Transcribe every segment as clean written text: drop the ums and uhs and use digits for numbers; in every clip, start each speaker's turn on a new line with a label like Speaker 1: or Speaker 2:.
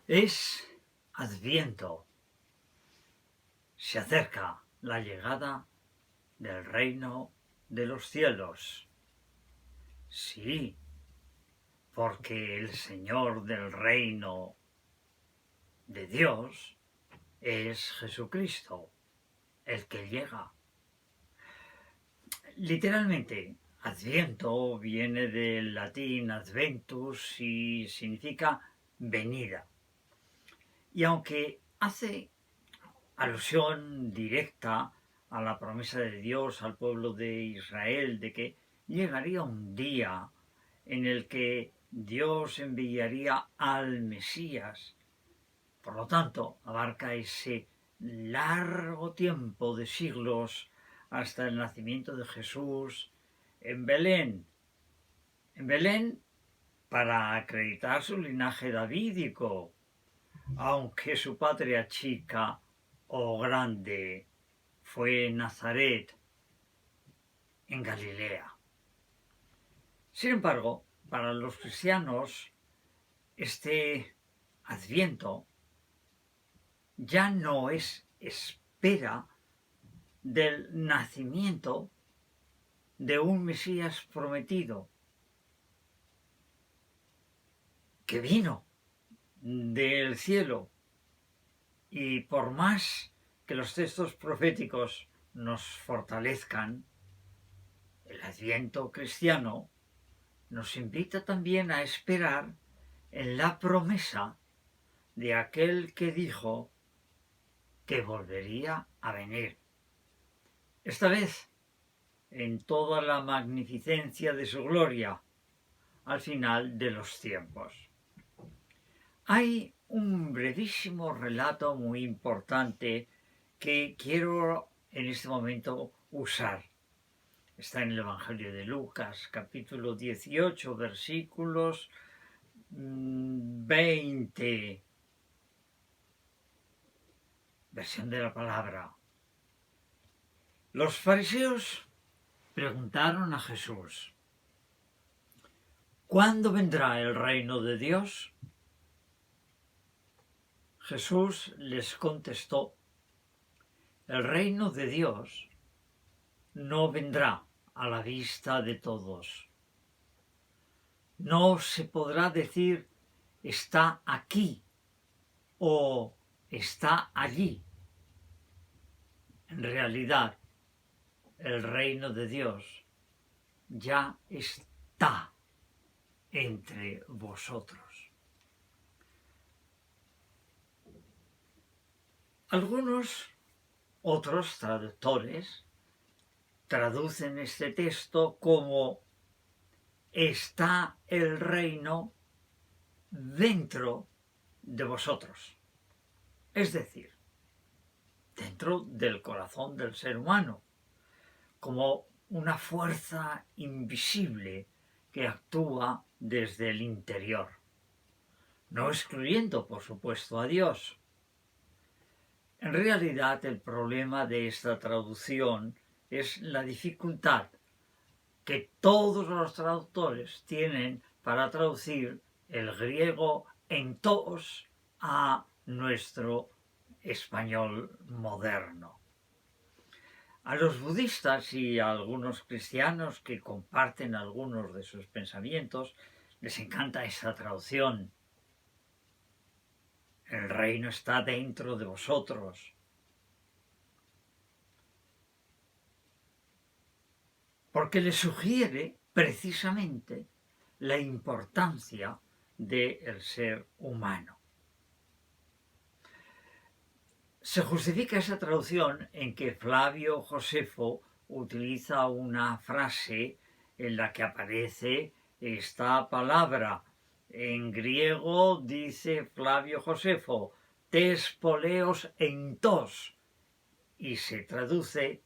Speaker 1: Es Adviento. Se acerca la llegada del reino de los cielos. Sí, porque el Señor del reino de Dios es Jesucristo, el que llega. Literalmente, Adviento viene del latín adventus y significa venida. Y aunque hace alusión directa a la promesa de Dios al pueblo de Israel de que llegaría un día en el que Dios enviaría al Mesías. Por lo tanto, abarca ese largo tiempo de siglos hasta el nacimiento de Jesús en Belén. En Belén para acreditar su linaje davídico, aunque su patria chica o grande fue Nazaret, en Galilea. Sin embargo, para los cristianos, este Adviento ya no es espera del nacimiento de un Mesías prometido, que vino del cielo. Y por más que los textos proféticos nos fortalezcan, el Adviento cristiano nos invita también a esperar en la promesa de aquel que dijo que volvería a venir. Esta vez en toda la magnificencia de su gloria al final de los tiempos. Hay un brevísimo relato muy importante que quiero en este momento usar. Está en el Evangelio de Lucas, capítulo 18, versículos 20. Versión de la palabra. Los fariseos preguntaron a Jesús: ¿cuándo vendrá el reino de Dios? Jesús les contestó: el reino de Dios no vendrá a la vista de todos. No se podrá decir está aquí o está allí. En realidad, el reino de Dios ya está entre vosotros. Algunos otros traductores traducen este texto como está el reino dentro de vosotros. Es decir, dentro del corazón del ser humano, como una fuerza invisible que actúa desde el interior, no excluyendo, por supuesto, a Dios. En realidad, el problema de esta traducción es la dificultad que todos los traductores tienen para traducir el griego entos a nuestro español moderno. A los budistas y a algunos cristianos que comparten algunos de sus pensamientos les encanta esta traducción. El reino está dentro de vosotros. Porque les sugiere precisamente la importancia del ser humano. Se justifica esa traducción en que Flavio Josefo utiliza una frase en la que aparece esta palabra. En griego dice Flavio Josefo, tes poleos entos, y se traduce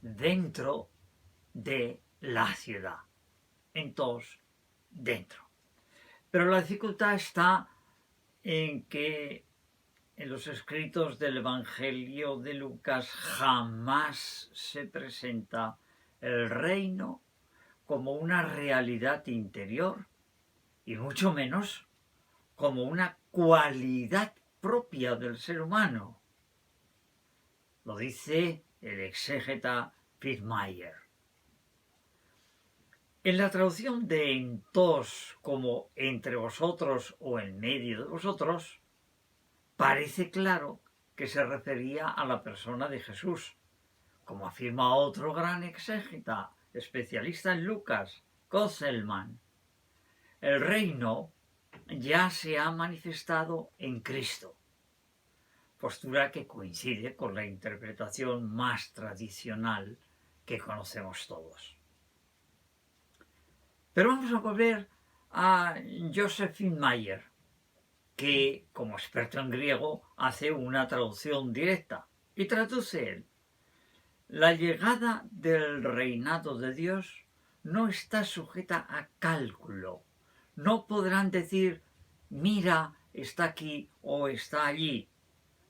Speaker 1: dentro de la ciudad. Entos, dentro. Pero la dificultad está en que en los escritos del Evangelio de Lucas jamás se presenta el reino como una realidad interior y mucho menos como una cualidad propia del ser humano. Lo dice el exégeta Fitzmayer. En la traducción de entos como entre vosotros o en medio de vosotros, parece claro que se refería a la persona de Jesús, como afirma otro gran exégeta, especialista en Lucas, Kosselman. El reino ya se ha manifestado en Cristo, postura que coincide con la interpretación más tradicional que conocemos todos. Pero vamos a volver a Joseph Fitzmayer, que como experto en griego hace una traducción directa y traduce él: la llegada del reinado de Dios no está sujeta a cálculo. No podrán decir, mira, está aquí o está allí,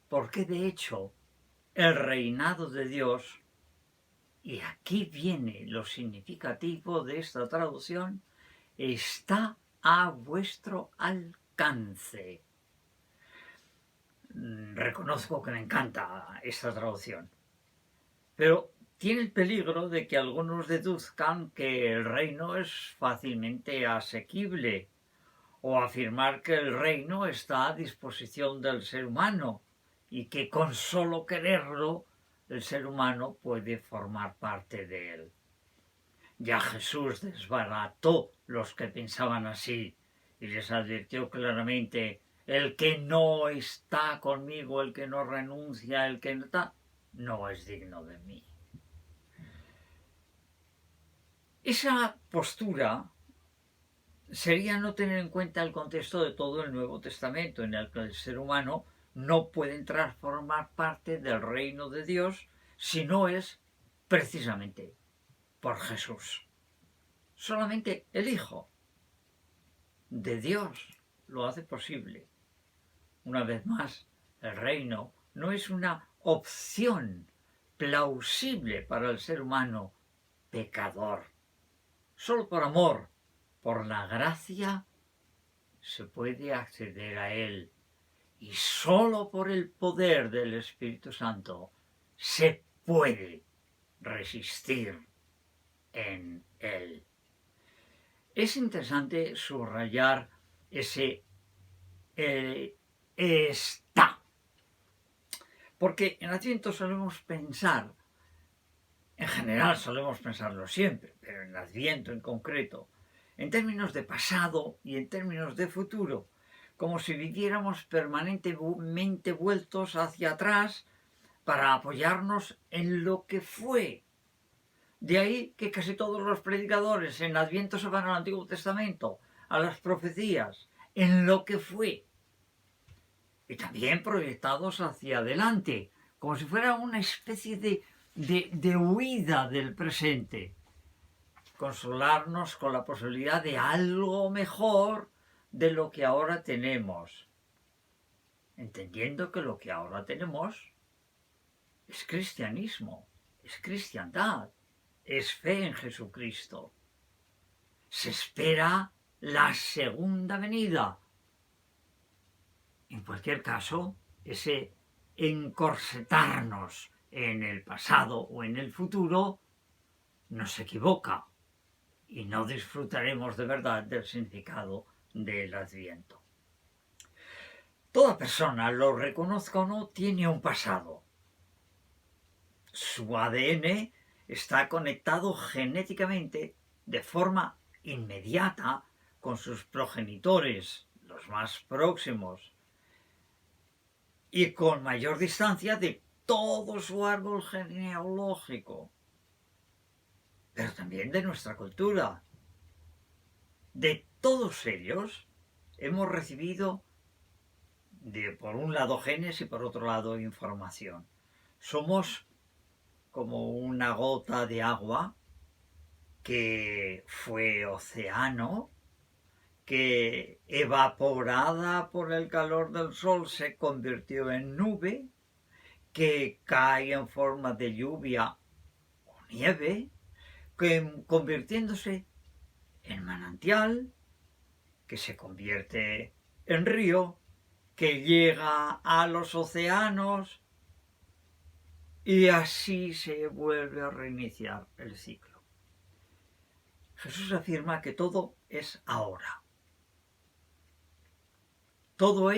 Speaker 1: porque de hecho el reinado de Dios, y aquí viene lo significativo de esta traducción, está a vuestro alcance. Reconozco que me encanta esta traducción, pero tiene el peligro de que algunos deduzcan que el reino es fácilmente asequible, o afirmar que el reino está a disposición del ser humano y que con solo quererlo el ser humano puede formar parte de él. Ya Jesús desbarató los que pensaban así y les advirtió claramente: el que no está conmigo, el que no renuncia, el que no está, no es digno de mí. Esa postura sería no tener en cuenta el contexto de todo el Nuevo Testamento, en el que el ser humano no puede entrar a formar parte del reino de Dios si no es precisamente por Jesús. Solamente el Hijo de Dios lo hace posible. Una vez más, el reino no es una opción plausible para el ser humano pecador. Solo por amor, por la gracia, se puede acceder a él, y solo por el poder del Espíritu Santo se puede resistir en él. Es interesante subrayar ese está, porque en Adviento solemos pensar, en general solemos pensarlo siempre, pero en Adviento en concreto, en términos de pasado y en términos de futuro, como si viviéramos permanentemente vueltos hacia atrás para apoyarnos en lo que fue. De ahí que casi todos los predicadores en Adviento se van al Antiguo Testamento, a las profecías, en lo que fue. Y también proyectados hacia adelante, como si fuera una especie de huida del presente. Consolarnos con la posibilidad de algo mejor de lo que ahora tenemos, entendiendo que lo que ahora tenemos es cristianismo, es cristiandad, es fe en Jesucristo. Se espera la segunda venida. En cualquier caso, ese encorsetarnos en el pasado o en el futuro nos equivoca y no disfrutaremos de verdad del significado del Adviento. Toda persona, lo reconozca o no, tiene un pasado. Su ADN está conectado genéticamente de forma inmediata con sus progenitores, los más próximos, y con mayor distancia de todo su árbol genealógico, pero también de nuestra cultura. De todos ellos hemos recibido, por un lado, genes y por otro lado, información. Somos como una gota de agua que fue océano, que evaporada por el calor del sol se convirtió en nube, que cae en forma de lluvia o nieve, que convirtiéndose en manantial, que se convierte en río que llega a los océanos y así se vuelve a reiniciar el ciclo. Jesús afirma que todo es ahora. Todo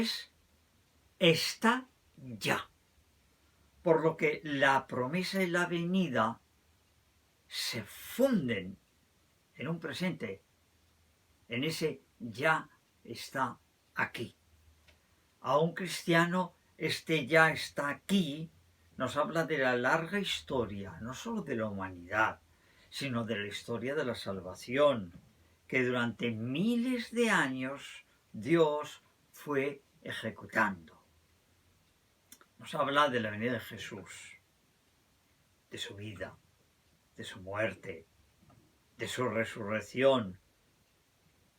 Speaker 1: está ya. Por lo que la promesa y la venida se funden en un presente, en ese ya está aquí. A un cristiano este ya está aquí nos habla de la larga historia, no solo de la humanidad, sino de la historia de la salvación, que durante miles de años Dios fue ejecutando. Nos habla de la venida de Jesús, de su vida, de su muerte, de su resurrección,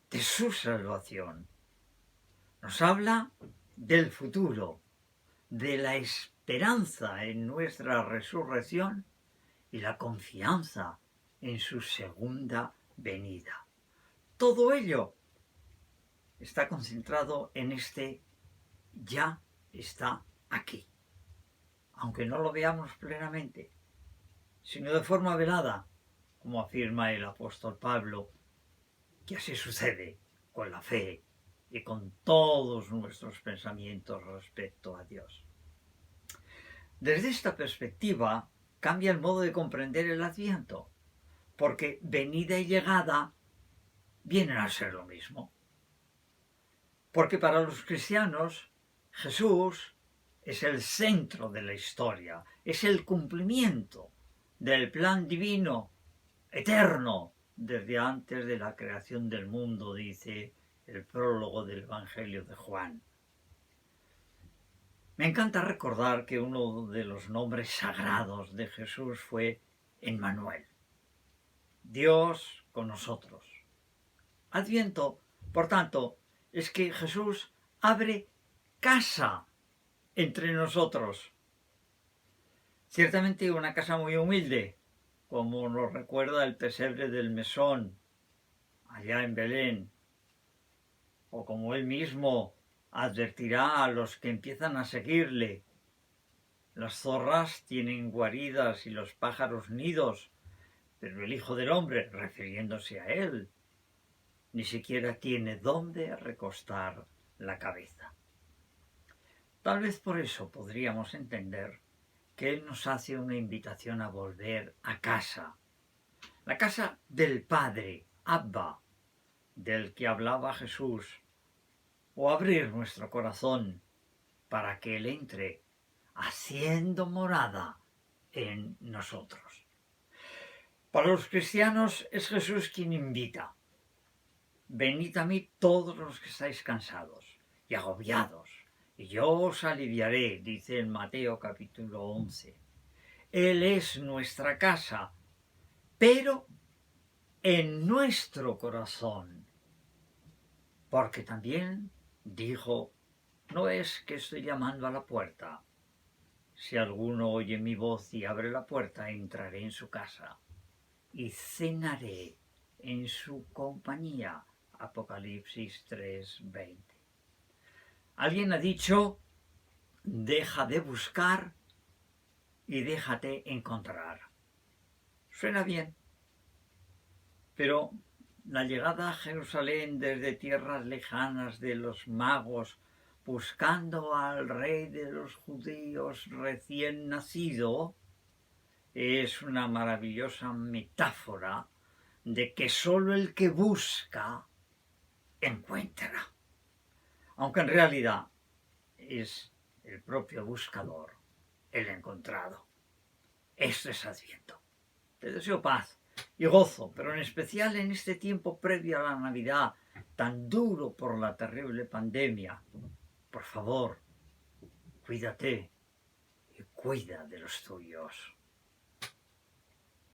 Speaker 1: de su salvación. Nos habla del futuro, de la esperanza en nuestra resurrección y la confianza en su segunda venida. Todo ello está concentrado en este ya está aquí. Aunque no lo veamos plenamente, sino de forma velada, como afirma el apóstol Pablo, que así sucede con la fe y con todos nuestros pensamientos respecto a Dios. Desde esta perspectiva cambia el modo de comprender el Adviento, porque venida y llegada vienen a ser lo mismo. Porque para los cristianos Jesús es el centro de la historia, es el cumplimiento del plan divino eterno desde antes de la creación del mundo, dice el prólogo del Evangelio de Juan. Me encanta recordar que uno de los nombres sagrados de Jesús fue Emmanuel, Dios con nosotros. Adviento, por tanto, es que Jesús abre casa entre nosotros. Ciertamente una casa muy humilde, como nos recuerda el pesebre del mesón, allá en Belén, o como él mismo advertirá a los que empiezan a seguirle. Las zorras tienen guaridas y los pájaros nidos, pero el Hijo del Hombre, refiriéndose a él, ni siquiera tiene dónde recostar la cabeza. Tal vez por eso podríamos entender que Él nos hace una invitación a volver a casa, la casa del Padre, Abba, del que hablaba Jesús, o abrir nuestro corazón para que Él entre haciendo morada en nosotros. Para los cristianos es Jesús quien invita. Venid a mí todos los que estáis cansados y agobiados, y yo os aliviaré, dice en Mateo capítulo 11. Él es nuestra casa, pero en nuestro corazón. Porque también dijo, no es que estoy llamando a la puerta. Si alguno oye mi voz y abre la puerta, entraré en su casa y cenaré en su compañía. Apocalipsis 3:20. Alguien ha dicho, deja de buscar y déjate encontrar. Suena bien, pero la llegada a Jerusalén desde tierras lejanas de los magos, buscando al rey de los judíos recién nacido, es una maravillosa metáfora de que solo el que busca encuentra. Aunque en realidad es el propio buscador el encontrado. Esto es Adviento. Te deseo paz y gozo, pero en especial en este tiempo previo a la Navidad, tan duro por la terrible pandemia. Por favor, cuídate y cuida de los tuyos.